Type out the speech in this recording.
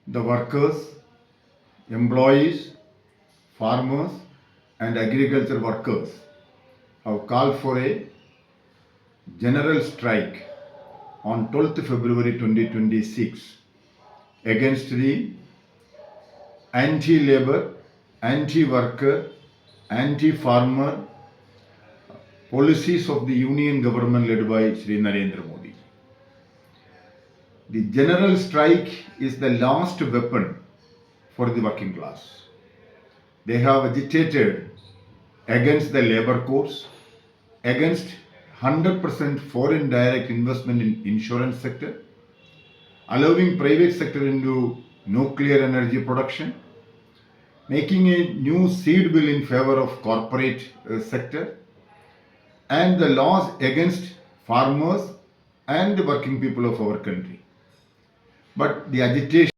the workers, employees, farmers, and agriculture workers have called for a general strike on 12th February 2026 against the anti-labor, anti-worker, anti-farmer policies of the union government led by Sri Narendra Modi. The general strike is the last weapon for the working class. They have agitated against the labor codes, against 100% foreign direct investment in insurance sector, allowing private sector into nuclear energy production, making a new seed bill in favor of corporate sector, and the laws against farmers and the working people of our country. But the agitation